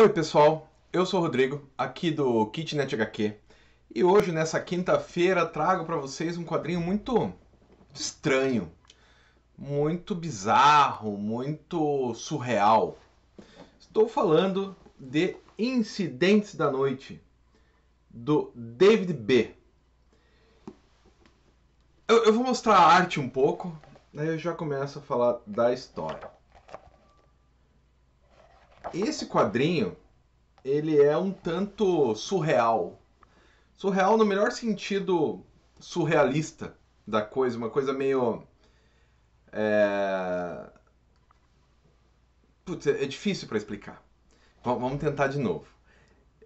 Oi pessoal, eu sou o Rodrigo, aqui do Kitnet HQ, e hoje, nessa quinta-feira, trago para vocês um quadrinho muito estranho, muito bizarro, muito surreal. Estou falando de Incidentes da Noite, do David B. Eu vou mostrar a arte um pouco, aí eu já começo a falar da história. Esse quadrinho, ele é um tanto surreal. Surreal no melhor sentido surrealista da coisa, uma coisa meio. É, Putz, é difícil para explicar. Vamos tentar de novo.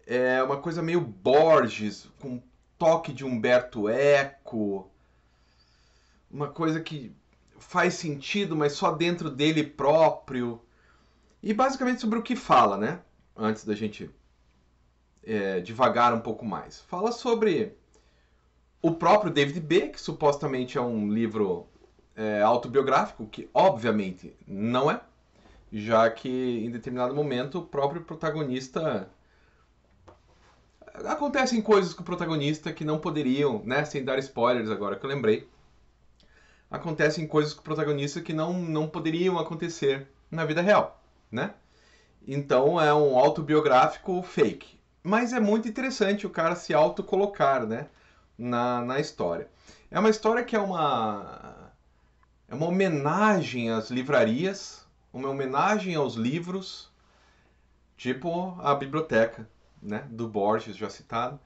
É uma coisa meio Borges, com um toque de Humberto Eco, uma coisa que faz sentido, mas só dentro dele próprio. E basicamente sobre o que fala, né? Antes da gente devagar um pouco mais. Fala sobre o próprio David B., que supostamente é um livro autobiográfico, que obviamente não é, já que em determinado momento o próprio protagonista. Acontecem coisas com o protagonista que não poderiam, né? Sem dar spoilers agora que eu lembrei. Acontecem coisas com o protagonista que não poderiam acontecer na vida real, né? Então é um autobiográfico fake. Mas é muito interessante o cara se autocolocar, né? Na história. É uma história que é uma homenagem às livrarias, uma homenagem aos livros, tipo a biblioteca, né, do Borges já citado,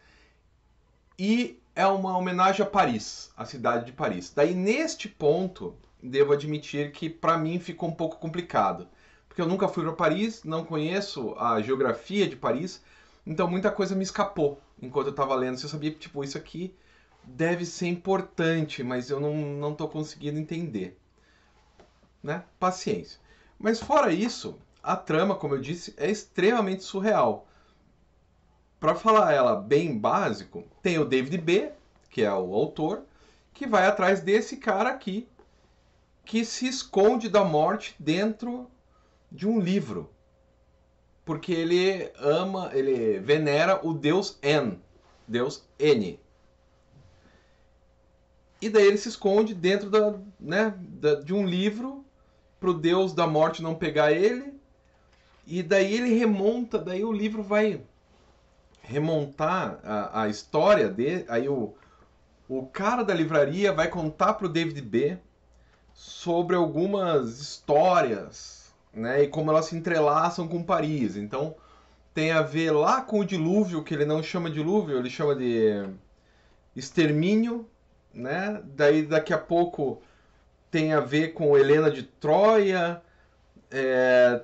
e é uma homenagem a Paris, a cidade de Paris. Daí neste ponto, devo admitir que para mim ficou um pouco complicado, porque eu nunca fui para Paris, não conheço a geografia de Paris, então muita coisa me escapou enquanto eu estava lendo. Você sabia que tipo isso aqui deve ser importante, mas eu não estou conseguindo entender, né? Paciência. Mas fora isso, a trama, como eu disse, é extremamente surreal. Para falar ela bem básico, tem o David B., que é o autor, que vai atrás desse cara aqui, que se esconde da morte dentro de um livro. Porque ele ama, ele venera o deus N, deus N. E daí ele se esconde dentro de um livro pro deus da morte não pegar ele. E daí ele remonta, daí o livro vai remontar a história dele. Aí o cara da livraria vai contar pro David B. sobre algumas histórias, né? E como elas se entrelaçam com Paris. Então tem a ver lá com o dilúvio, que ele não chama dilúvio, ele chama de extermínio, né? Daí daqui a pouco tem a ver com Helena de Troia,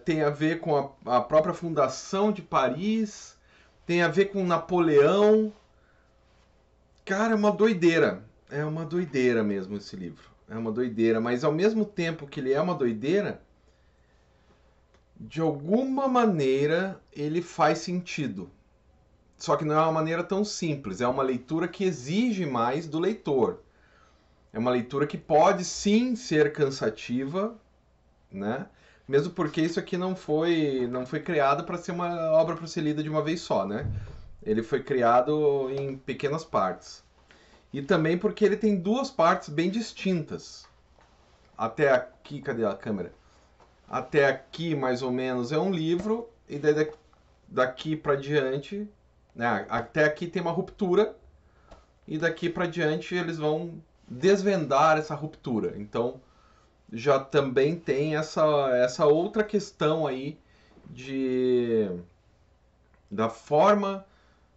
tem a ver com a própria fundação de Paris, tem a ver com Napoleão. Cara, é uma doideira. É uma doideira mesmo esse livro. É uma doideira, mas ao mesmo tempo que ele é uma doideira, de alguma maneira ele faz sentido. Só que não é uma maneira tão simples, é uma leitura que exige mais do leitor. É uma leitura que pode sim ser cansativa, né? Mesmo porque isso aqui não foi criado para ser uma obra para ser lida de uma vez só, né? Ele foi criado em pequenas partes. E também porque ele tem duas partes bem distintas. Até aqui, cadê a câmera? Até aqui, mais ou menos, é um livro, e daí daqui para diante, né? Até aqui tem uma ruptura, e daqui para diante eles vão desvendar essa ruptura. Então, já também tem essa outra questão aí de da forma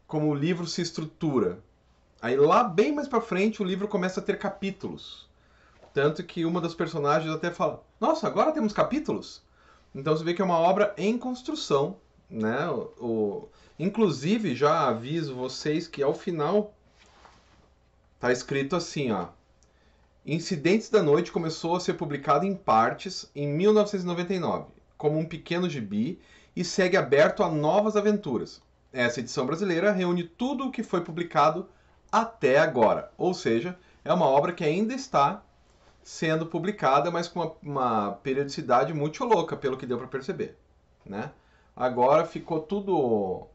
como o livro se estrutura. Aí lá bem mais para frente o livro começa a ter capítulos. Tanto que uma das personagens até fala: "Nossa, agora temos capítulos?" Então você vê que é uma obra em construção, né? Inclusive já aviso vocês que ao final tá escrito assim, ó: Incidentes da Noite começou a ser publicado em partes em 1999, como um pequeno gibi, e segue aberto a novas aventuras. Essa edição brasileira reúne tudo o que foi publicado até agora, ou seja, é uma obra que ainda está sendo publicada, mas com uma periodicidade muito louca, pelo que deu para perceber, né? Agora ficou tudo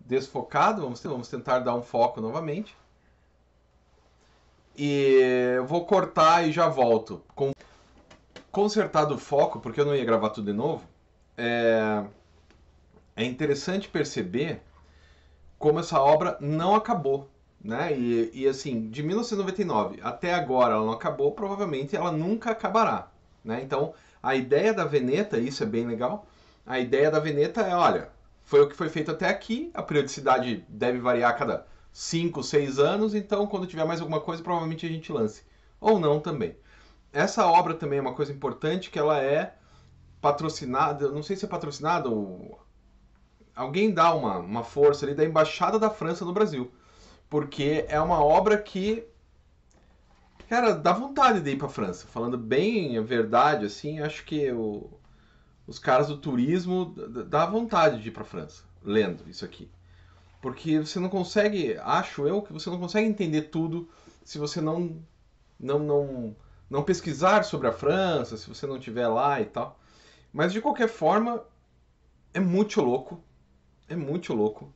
desfocado, vamos tentar dar um foco novamente. E eu vou cortar e já volto. Consertado o foco, porque eu não ia gravar tudo de novo, é interessante perceber como essa obra não acabou, né? E assim, de 1999 até agora ela não acabou, provavelmente ela nunca acabará, né? Então, a ideia da Veneta, isso é bem legal, a ideia da Veneta é, olha, foi o que foi feito até aqui, a periodicidade deve variar a cada 5, 6 anos, então quando tiver mais alguma coisa, provavelmente a gente lance. Ou não também. Essa obra também é uma coisa importante, que ela é patrocinada, não sei se é patrocinada ou alguém dá uma força ali da Embaixada da França no Brasil. Porque é uma obra que, cara, dá vontade de ir pra França. Falando bem a verdade, assim, acho que os caras do turismo dá vontade de ir pra França, lendo isso aqui. Porque você não consegue, acho eu, que você não consegue entender tudo se você não, não, não pesquisar sobre a França, se você não estiver lá e tal. Mas de qualquer forma, é muito louco. É muito louco.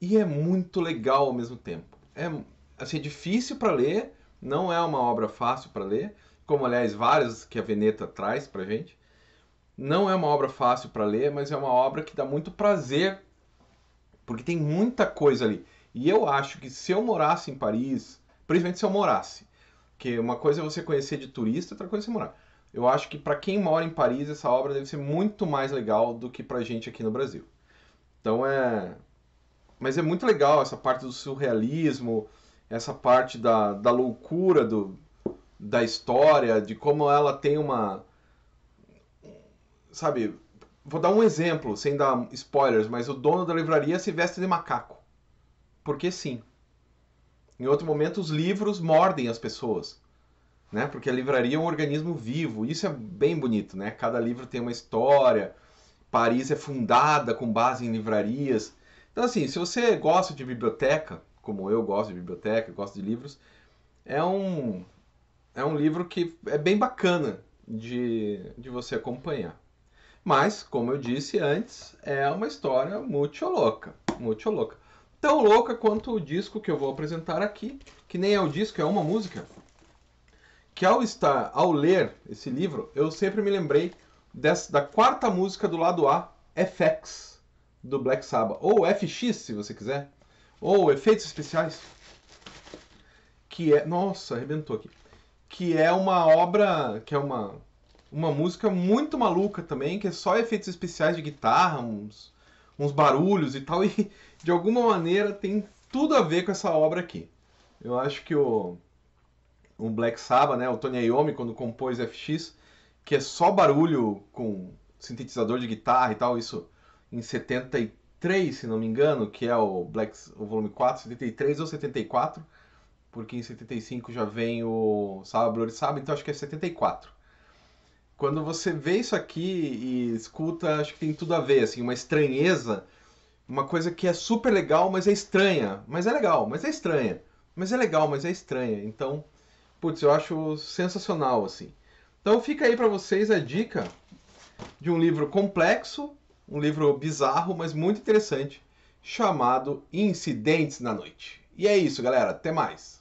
E é muito legal ao mesmo tempo. É assim, difícil para ler, não é uma obra fácil para ler, como aliás várias que a Veneta traz pra gente. Não é uma obra fácil para ler, mas é uma obra que dá muito prazer, porque tem muita coisa ali. E eu acho que se eu morasse em Paris, principalmente se eu morasse, que uma coisa é você conhecer de turista, outra coisa é você morar. Eu acho que para quem mora em Paris, essa obra deve ser muito mais legal do que pra gente aqui no Brasil. Então mas é muito legal essa parte do surrealismo, essa parte da loucura da história, de como ela tem uma. Sabe, vou dar um exemplo, sem dar spoilers, mas o dono da livraria se veste de macaco. Porque sim. Em outro momento, os livros mordem as pessoas. Né? Porque a livraria é um organismo vivo. Isso é bem bonito, né? Cada livro tem uma história. Paris é fundada com base em livrarias. Então, assim, se você gosta de biblioteca, como eu gosto de biblioteca, gosto de livros, é é um livro que é bem bacana de você acompanhar. Mas, como eu disse antes, é uma história muito louca, muito louca. Tão louca quanto o disco que eu vou apresentar aqui, que nem é o disco, é uma música, que ao ler esse livro, eu sempre me lembrei da quarta música do lado A, FX, do Black Sabbath, ou FX, se você quiser, ou Efeitos Especiais, que é, nossa, arrebentou aqui, que é uma obra, que é uma música muito maluca também, que é só efeitos especiais de guitarra, uns barulhos e tal, e de alguma maneira tem tudo a ver com essa obra aqui. Eu acho que o Black Sabbath, né, o Tony Iommi, quando compôs FX, que é só barulho com sintetizador de guitarra e tal, isso em 73, se não me engano, que é o volume 4, 73 ou 74, porque em 75 já vem o Sábado, Blur e Sábado, então acho que é 74. Quando você vê isso aqui e escuta, acho que tem tudo a ver, assim, uma estranheza, uma coisa que é super legal, mas é estranha, mas é legal, mas é estranha, mas é legal, mas é estranha. Então, putz, eu acho sensacional, assim. Então fica aí pra vocês a dica de um livro complexo, um livro bizarro, mas muito interessante, chamado Incidentes na Noite. E é isso, galera. Até mais.